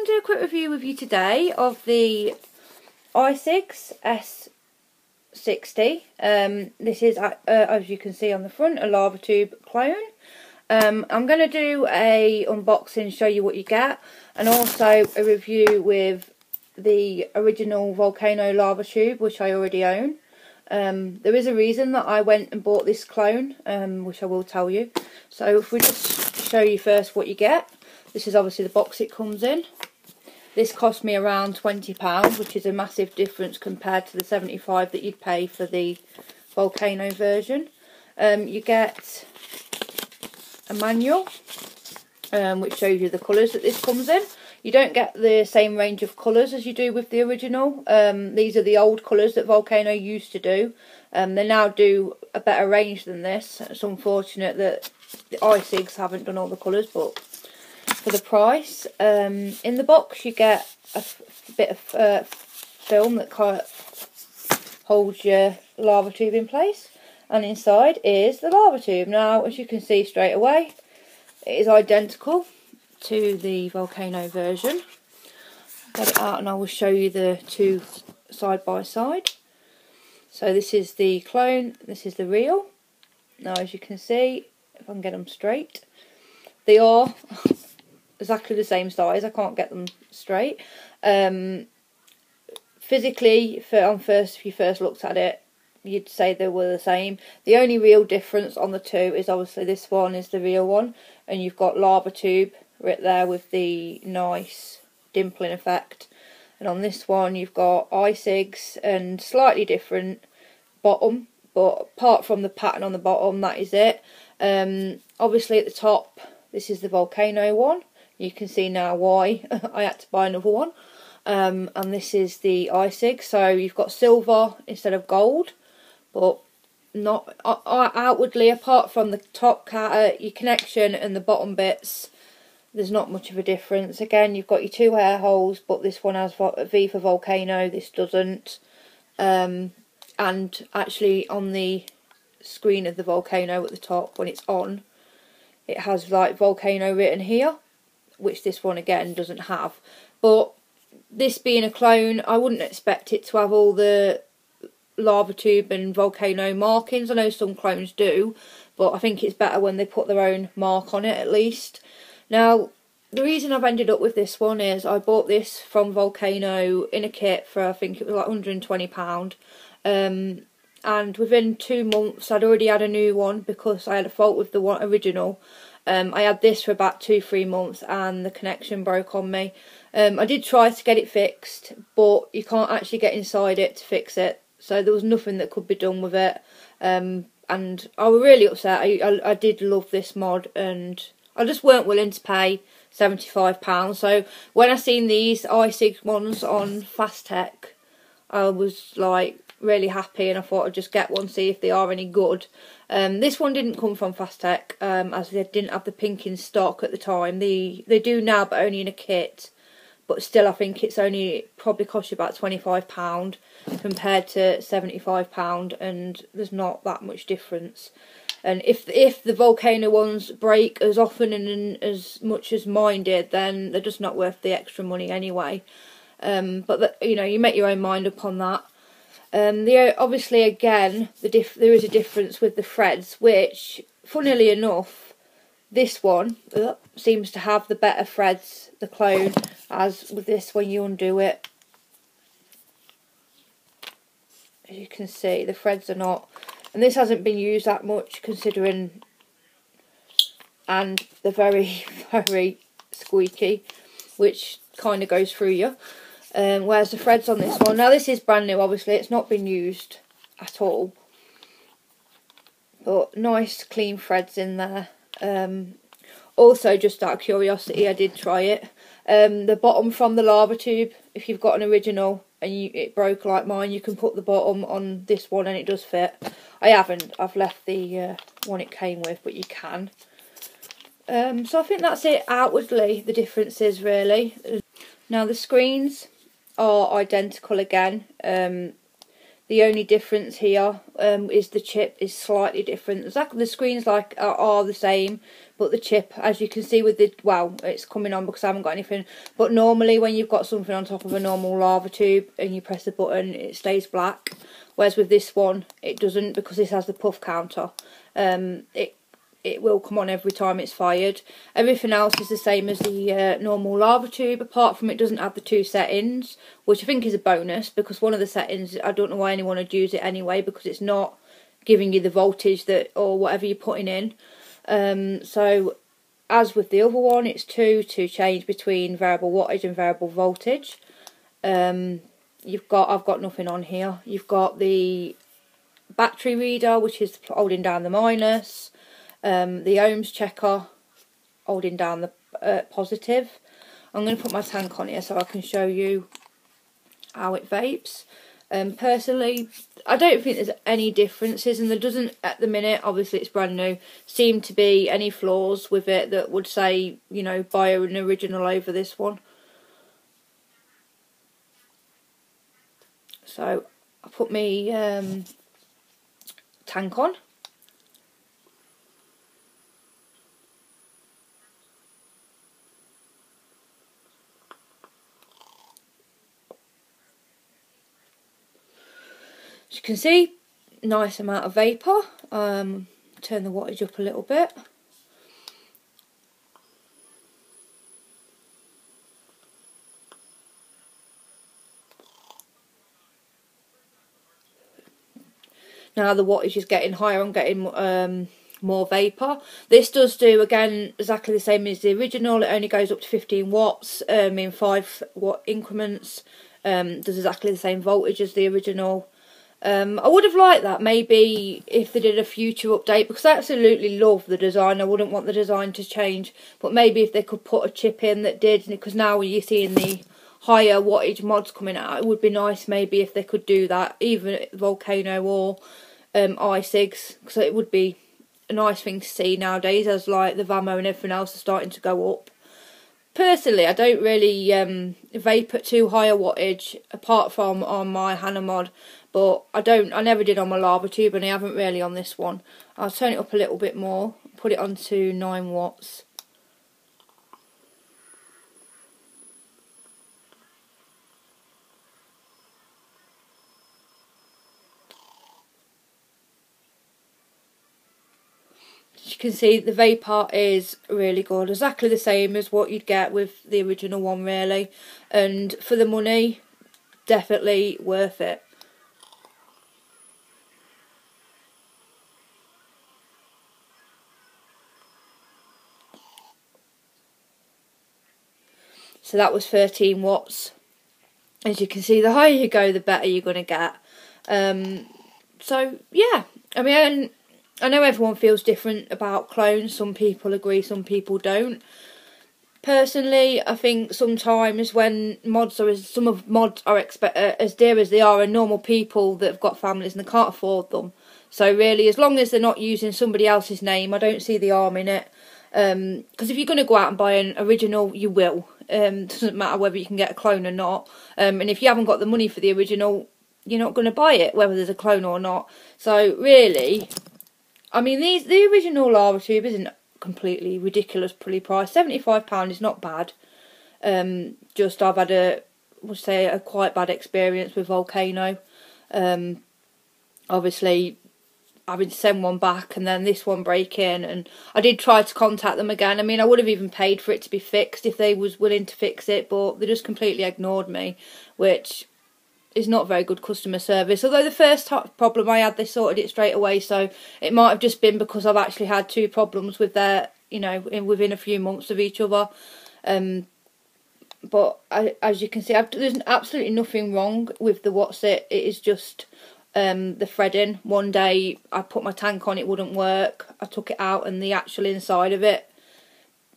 going to do a quick review with you today of the icigs s60. This is, as you can see on the front, a Lavatube clone. I'm going to do a unboxing, show you what you get, and also a review with the original Volcano Lavatube, which I already own. There is a reason that I went and bought this clone, which I will tell you. So if we just show you first what you get. This is obviously the box it comes in. This cost me around £20, which is a massive difference compared to the £75 that you'd pay for the Volcano version. You get a manual, which shows you the colours that this comes in. You don't get the same range of colours as you do with the original. These are the old colours that Volcano used to do. They now do a better range than this. It's unfortunate that the icigs haven't done all the colours, but for the price, in the box you get a bit of film that holds your Lavatube in place, and inside is the Lavatube. Now, as you can see straight away, it is identical to the Volcano version. Get it out and I will show you the two side by side. So this is the clone, this is the real. Now, as you can see, if I can get them straight, they are exactly the same size. I can't get them straight. Physically, if you first looked at it, you'd say they were the same. The only real difference on the two is obviously this one is the real one, and you've got Lavatube right there with the nice dimpling effect, and on this one you've got icigs and slightly different bottom, but apart from the pattern on the bottom, that is it. Obviously at the top, this is the Volcano one. You can see now why I had to buy another one. And this is the icig. So you've got silver instead of gold, but not outwardly, apart from the top your connection and the bottom bits, there's not much of a difference. Again, you've got your two air holes, but this one has a V for Volcano, this doesn't. And actually on the screen of the Volcano at the top, when it's on, it has like Volcano written here, which this one again doesn't have. But this being a clone, I wouldn't expect it to have all the Lavatube and Volcano markings. I know some clones do, but I think it's better when they put their own mark on it at least. Now, the reason I've ended up with this one is I bought this from Volcano in a kit for, I think it was like £120. And within 2 months I'd already had a new one because I had a fault with the one original. I had this for about 2-3 months and the connection broke on me. I did try to get it fixed, but you can't actually get inside it to fix it, so there was nothing that could be done with it. And I was really upset. I did love this mod, and I just weren't willing to pay £75. So when I seen these icig ones on Fast Tech, I was like really happy, and I thought I'd just get one, see if they are any good. This one didn't come from Fast Tech, as they didn't have the pink in stock at the time. They do now, but only in a kit. But still, I think it's only probably cost you about £25 compared to £75, and there's not that much difference. And if the Volcano ones break as often and as much as mine did, then they're just not worth the extra money anyway. But you know, you make your own mind up on that. Obviously, again, there is a difference with the threads, which, funnily enough, this one seems to have the better threads, the clone, as with this, when you undo it. As you can see, the threads are not, and this hasn't been used that much considering, and they're very, very squeaky, which kind of goes through you. Whereas the threads on this one, now this is brand new, obviously it's not been used at all, but nice clean threads in there. Also, just out of curiosity, I did try it. The bottom from the Lavatube, if you've got an original and it broke like mine, you can put the bottom on this one and it does fit. I haven't, I've left the one it came with, but you can. So I think that's it outwardly, the differences really. Now the screens are identical again. The The only difference here is the chip is slightly different. Exactly, the screens are the same, but the chip, as you can see with the, well, it's coming on because I haven't got anything, but normally when you've got something on top of a normal Lavatube and you press the button, it stays black, whereas with this one it doesn't, because this has the puff counter. It will come on every time it's fired. Everything else is the same as the normal Lavatube, apart from it doesn't have the 2 settings, which I think is a bonus, because one of the settings, I don't know why anyone would use it anyway, because it's not giving you the voltage that, or whatever you're putting in. So as with the other one, it's 2 to change between variable wattage and variable voltage. I've got nothing on here. You've got the battery reader, which is holding down the minus. The ohms checker holding down the positive. I'm going to put my tank on here so I can show you how it vapes. Personally, I don't think there's any differences, and there doesn't at the minute, obviously it's brand new, seem to be any flaws with it that would say, you know, buy an original over this one. So I put my tank on. As you can see, nice amount of vapour. Turn the wattage up a little bit. Now the wattage is getting higher, I'm getting more vapour. This does do, again, exactly the same as the original. It only goes up to 15 watts in 5 watt increments. Does exactly the same voltage as the original. I would have liked that maybe if they did a future update, because I absolutely love the design. I wouldn't want the design to change, but maybe if they could put a chip in that did, because now you're seeing the higher wattage mods coming out, it would be nice maybe if they could do that, even Volcano or icigs, because it would be a nice thing to see nowadays, as like the Vamo and everything else are starting to go up. Personally, I don't really vape at too high a wattage, apart from on my Hannah mod, but I never did on my Lavatube, and I haven't really on this one. I'll turn it up a little bit more, put it on to 9 watts. As you can see, the vapour is really good, exactly the same as what you'd get with the original one, really, and for the money, definitely worth it. So that was 13 watts. As you can see, the higher you go, the better you're going to get. So, yeah. I mean, I know everyone feels different about clones. Some people agree, some people don't. Personally, I think sometimes when mods are, some mods are as dear as they are, and normal people that have got families and they can't afford them. So really, as long as they're not using somebody else's name, I don't see the harm in it. Because if you're going to go out and buy an original, you will. Doesn't matter whether you can get a clone or not. And if you haven't got the money for the original, you're not going to buy it, whether there's a clone or not. So really, I mean, the original Lavatube isn't completely ridiculously priced. £75 is not bad. Just I've had a quite bad experience with Volcano. Obviously, having to send one back and then this one breaking, and I did try to contact them again. I mean, I would have even paid for it to be fixed if they was willing to fix it, but they just completely ignored me, which is not very good customer service. Although the first problem I had, they sorted it straight away, so it might have just been because I've actually had 2 problems with their, you know, within a few months of each other. But as you can see, there's absolutely nothing wrong with the What's-It. It is just the threading. One day I put my tank on, it wouldn't work. I took it out and the actual inside of it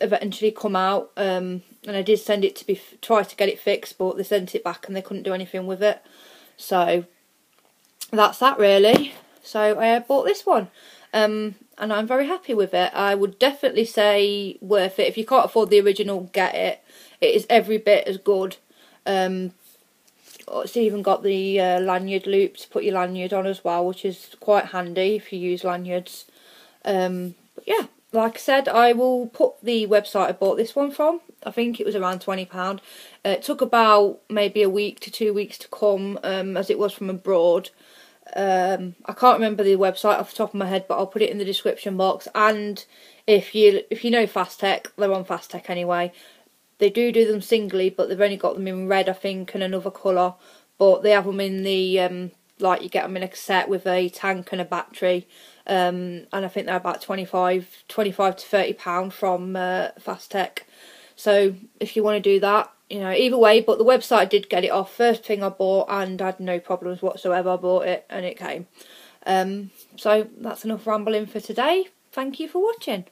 eventually come out, and I did send it to try to get it fixed, but they sent it back and they couldn't do anything with it. So that's that really. So I bought this one, and I'm very happy with it. I would definitely say worth it. If you can't afford the original, get it. It is every bit as good. It's even got the lanyard loop to put your lanyard on as well, which is quite handy if you use lanyards. But yeah, like I said, I will put the website I bought this one from. I think it was around £20. It took about maybe a week to 2 weeks to come, as it was from abroad. I can't remember the website off the top of my head, but I'll put it in the description box. And if you know Fastech, they're on Fastech anyway. They do them singly, but they've only got them in red, I think, and another colour. But they have them in the, like, you get them in a set with a tank and a battery. And I think they're about £25 to £30 from Fastech. So if you want to do that, you know, either way. But the website did get it off. First thing I bought, and I had no problems whatsoever. I bought it and it came. So that's enough rambling for today. Thank you for watching.